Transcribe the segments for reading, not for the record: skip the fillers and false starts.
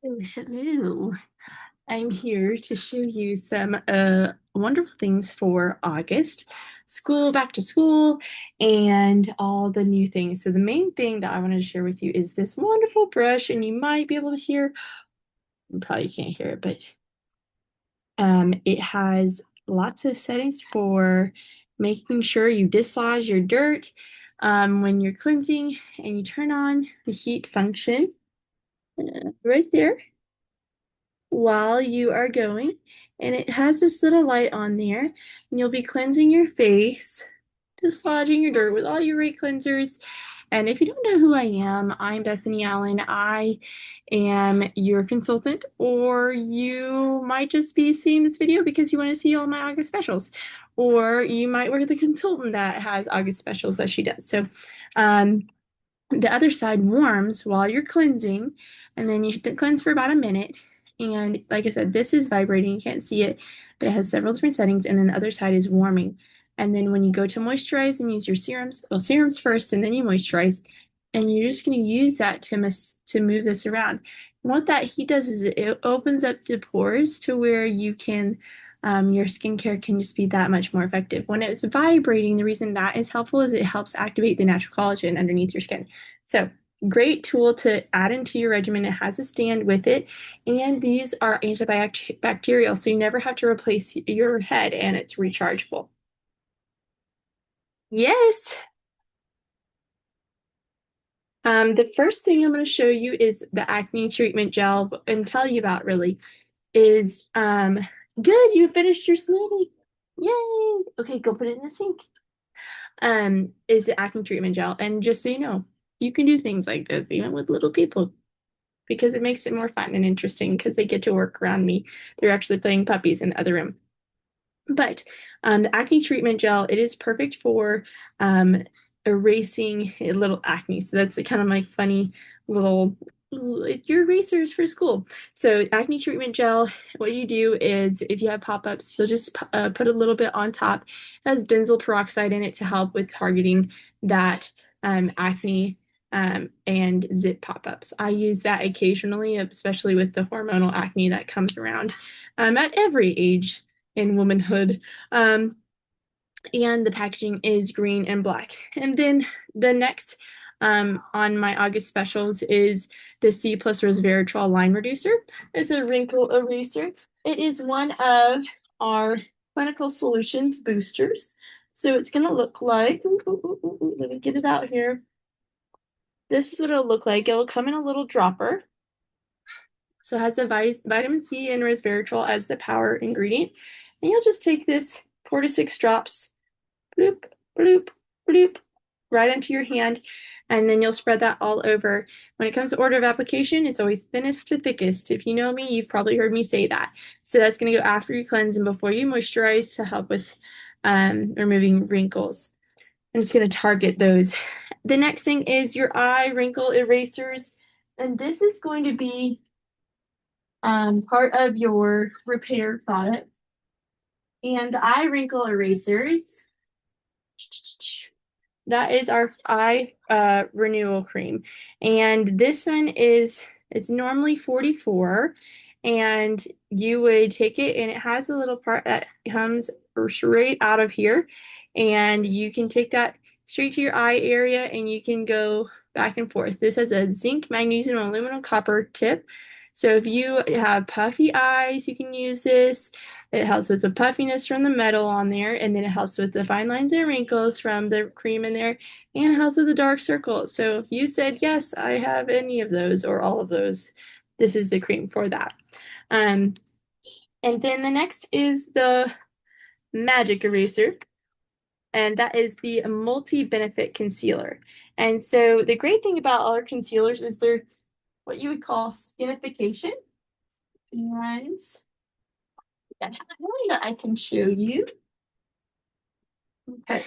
Hello. I'm here to show you some wonderful things for August. School, back to school, and all the new things. So the main thing that I wanted to share with you is this wonderful brush, and you might be able to hear, you probably can't hear it, but it has lots of settings for making sure you dislodge your dirt when you're cleansing, and you turn on the heat function right there while you are going. And it has this little light on there, and you'll be cleansing your face, dislodging your dirt with all your right cleansers. And if you don't know who I am, I'm Bethany Allen. I am your consultant, or you might just be seeing this video because you want to see all my August specials, or you might work with a consultant that has August specials that she does. So, the other side warms while you're cleansing, and then you cleanse for about a minute. And like I said, this is vibrating. You can't see it, but it has several different settings. And then the other side is warming. And then when you go to moisturize and use your serums, well, serums first, and then you moisturize. And you're just going to use that to move this around. And what that heat does is it opens up the pores to where you can your skincare can just be that much more effective. When it's vibrating, the reason that is helpful is it helps activate the natural collagen underneath your skin. So great tool to add into your regimen. It has a stand with it, and these are antibacterial, so you never have to replace your head, and it's rechargeable. Yes. The first thing I'm going to show you is the acne treatment gel and tell you about really is good. You finished your smoothie. Yay. Okay, go put it in the sink. Is the acne treatment gel. And just so you know, you can do things like this even with little people because it makes it more fun and interesting because they get to work around me. They're actually playing puppies in the other room. But the acne treatment gel, it is perfect for erasing a little acne. So that's kind of like funny little your erasers for school. So acne treatment gel, what you do is if you have pop-ups, you'll just put a little bit on top. It has benzoyl peroxide in it to help with targeting that acne and zit pop-ups. I use that occasionally, especially with the hormonal acne that comes around at every age in womanhood. And the packaging is green and black. And then the next on my August specials is the C plus resveratrol line reducer. It's a wrinkle eraser. It is one of our clinical solutions boosters. So it's going to look like, let me get it out here. This is what it'll look like. It'll come in a little dropper. So it has the vitamin C and resveratrol as the power ingredient. And you'll just take this 4 to 6 drops, bloop, bloop, bloop, right into your hand, and then you'll spread that all over. When it comes to order of application, it's always thinnest to thickest. If you know me, you've probably heard me say that. So that's going to go after you cleanse and before you moisturize to help with removing wrinkles. And it's going to target those. The next thing is your eye wrinkle erasers. And this is going to be part of your repair product. And the eye wrinkle erasers, that is our eye renewal cream. And this one is, it's normally 44, and you would take it, and it has a little part that comes straight out of here, and you can take that straight to your eye area, and you can go back and forth. This has a zinc, magnesium, aluminum, copper tip. So if you have puffy eyes, you can use this. It helps with the puffiness from the metal on there, and then it helps with the fine lines and wrinkles from the cream in there, and it helps with the dark circles. So if you said, yes, I have any of those or all of those, this is the cream for that. And then the next is the Magic Eraser, and that is the multi-benefit concealer. And so the great thing about all our concealers is they're what you would call skinification. And that I can show you. Okay.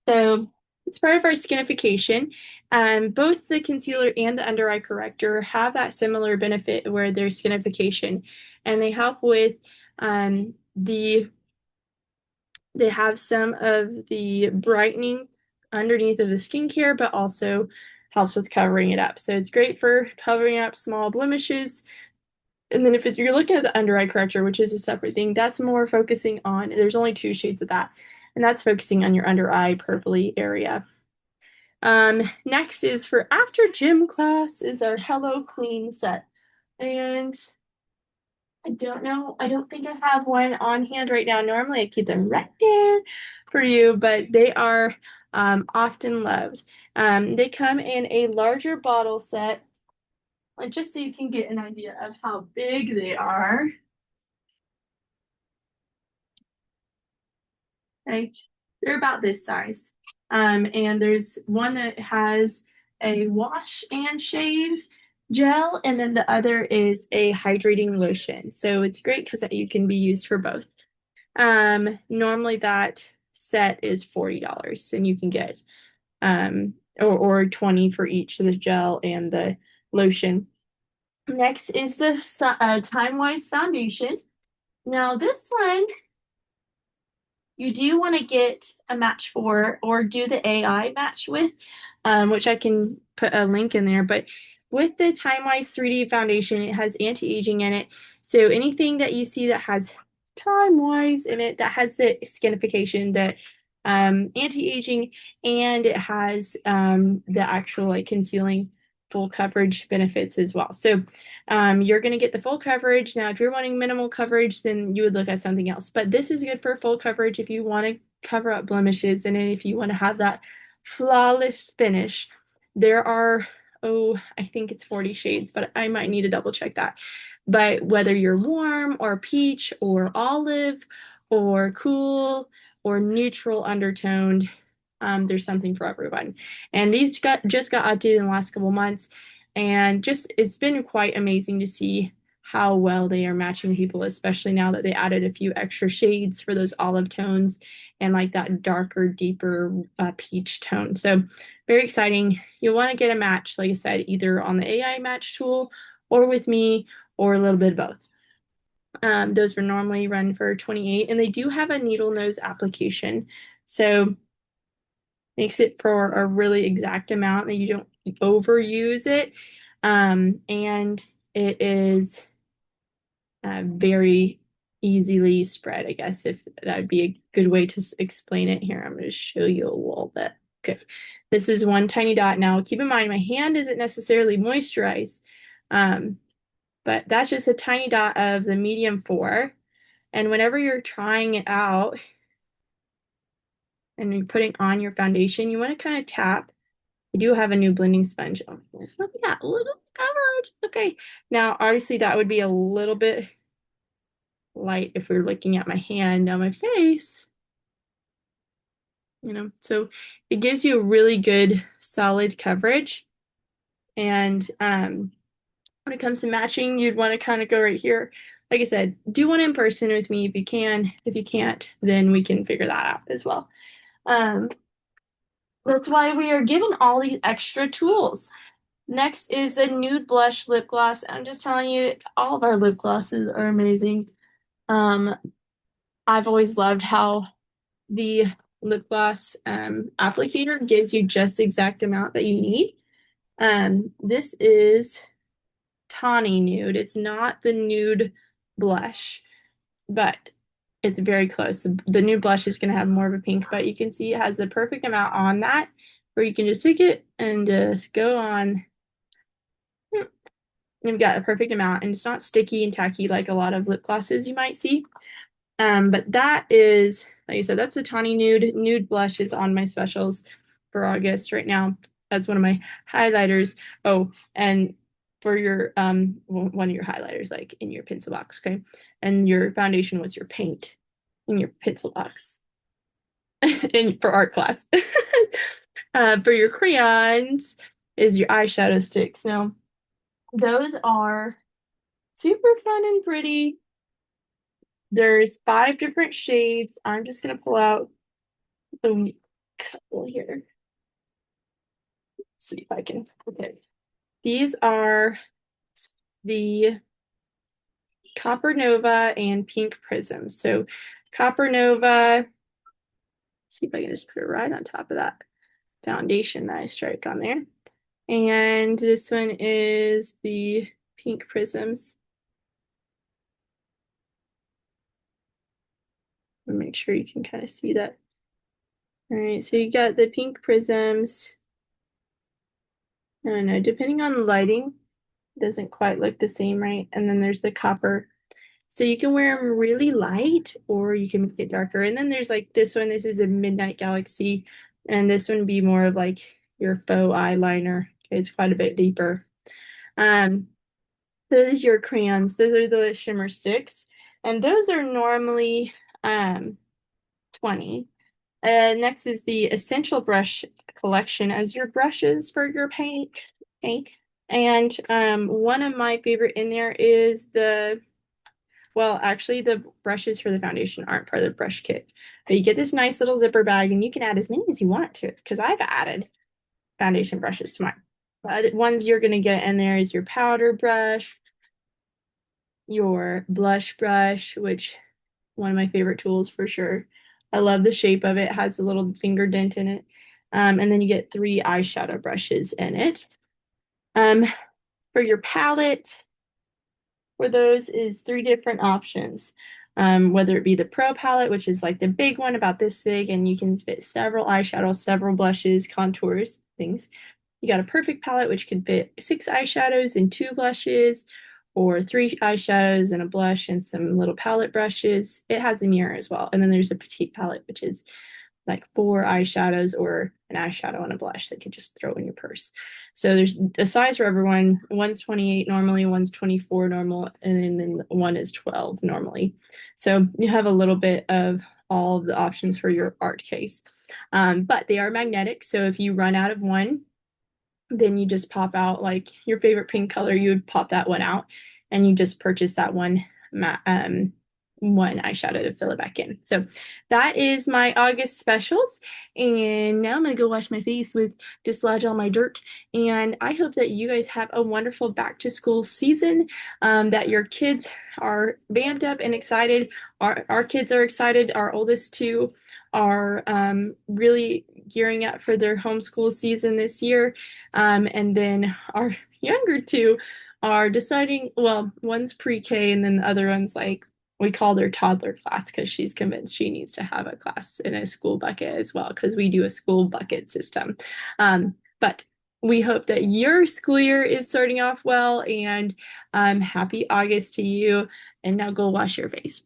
So it's part of our skinification. Both the concealer and the under eye corrector have that similar benefit where they're skinification, and they help with they have some of the brightening underneath of the skincare, but also helps with covering it up. So it's great for covering up small blemishes. And then if you're looking at the under eye corrector, which is a separate thing, that's more focusing on, there's only 2 shades of that, and that's focusing on your under eye purpley area. Next is for after gym class is our Hello Clean set. And I don't know, I don't think I have one on hand right now. Normally I keep them right there for you, but they are often loved. They come in a larger bottle set, just so you can get an idea of how big they are. Okay, they're about this size. And there's one that has a wash and shave gel, and then the other is a hydrating lotion. So it's great because you can be used for both. Normally that set is $40, and you can get or 20 for each, the gel and the lotion. Next is the Time Wise foundation. Now this one you do want to get a match for or do the AI match with, which I can put a link in there. But with the TimeWise 3D foundation, it has anti-aging in it. So anything that you see that has TimeWise in it, that has the skinification, that anti-aging, and it has the actual like concealing full coverage benefits as well. So you're going to get the full coverage. Now, if you're wanting minimal coverage, then you would look at something else. But this is good for full coverage if you want to cover up blemishes and if you want to have that flawless finish. There are, I think it's 40 shades, but I might need to double check that. But whether you're warm or peach or olive or cool or neutral undertoned, there's something for everyone. And these just got updated in the last couple months, and just it's been quite amazing to see how well they are matching people, especially now that they added a few extra shades for those olive tones and like that darker, deeper peach tone. So very exciting. You'll want to get a match, like I said, either on the AI match tool or with me or a little bit of both. Those were normally run for 28, and they do have a needle nose application. So makes it for a really exact amount that you don't overuse it. And it is very easily spread, I guess, if that would be a good way to explain it. Here, I'm going to show you a little bit. Okay, this is one tiny dot. Now, keep in mind, my hand isn't necessarily moisturized, but that's just a tiny dot of the medium 4. And whenever you're trying it out and you're putting on your foundation, you want to kind of tap. I do have a new blending sponge. Oh, there's not that little coverage. Okay, now obviously that would be a little bit light if we were looking at my hand on my face. So it gives you a really good solid coverage. And when it comes to matching, you'd want to kind of go right here. Like I said, do one in person with me if you can. If you can't, then we can figure that out as well. That's why we are given all these extra tools. Next is a nude blush lip gloss. I'm just telling you, all of our lip glosses are amazing. I've always loved how the lip gloss applicator gives you just the exact amount that you need. This is Tawny Nude. It's not the nude blush, but it's very close. The nude blush is going to have more of a pink, but you can see it has the perfect amount on that, where you can just take it and just go on. You've got a perfect amount, and it's not sticky and tacky like a lot of lip glosses you might see. But that is, like I said, that's a Tawny Nude. Nude blush is on my specials for August right now. That's one of my highlighters. Oh, and for your one of your highlighters, like in your pencil box, okay? And your foundation was your paint in your pencil box for art class. For your crayons is your eyeshadow sticks. Now, those are super fun and pretty. There's 5 different shades. I'm just gonna pull out a couple here. Let's see if I can. Okay. These are the Copper Nova and Pink Prism. So Copper Nova, see if I can just put it right on top of that foundation that I striped on there. And this one is the pink prisms. Make sure you can kind of see that. All right, so you got the pink prisms. I don't know, depending on the lighting, it doesn't quite look the same, right? And then there's the copper. So you can wear them really light or you can make it darker. And then there's like this one, this is a Midnight Galaxy. And this one would be more of like your faux eyeliner. Okay, it's quite a bit deeper. Um, those are your crayons. Those are the shimmer sticks. And those are normally 20. Next is the Essential Brush collection as your brushes for your paint. Okay. And one of my favorite in there is well, actually, the brushes for the foundation aren't part of the brush kit. But you get this nice little zipper bag, and you can add as many as you want to it, because I've added foundation brushes to mine. The ones you're going to get in there is your powder brush, your blush brush, which one of my favorite tools for sure. I love the shape of it. It has a little finger dent in it. And then you get 3 eyeshadow brushes in it. For your palette, for those is 3 different options. Whether it be the Pro palette, which is like the big one about this big, and you can fit several eyeshadows, several blushes, contours, things. You got a Perfect palette, which can fit 6 eyeshadows and 2 blushes, or 3 eyeshadows and a blush and some little palette brushes. It has a mirror as well. And then there's a Petite palette, which is like 4 eyeshadows or an eyeshadow and a blush that you could just throw in your purse. So there's a size for everyone. One's 28 normally, one's 24 normal, and then one is 12 normally. So you have a little bit of all of the options for your art case. But they are magnetic, so if you run out of one, then you just pop out like your favorite pink color, you would pop that one out and you just purchase that one eyeshadow to fill it back in. So that is my August specials. And now I'm gonna go wash my face with dislodge all my dirt. And I hope that you guys have a wonderful back to school season, that your kids are vamped up and excited. Our kids are excited. Our oldest two are really gearing up for their homeschool season this year. And then our younger two are deciding, well, one's pre-K and then the other one's like, we call her toddler class because she's convinced she needs to have a class in a school bucket as well because we do a school bucket system. But we hope that your school year is starting off well and happy August to you. And now go wash your face.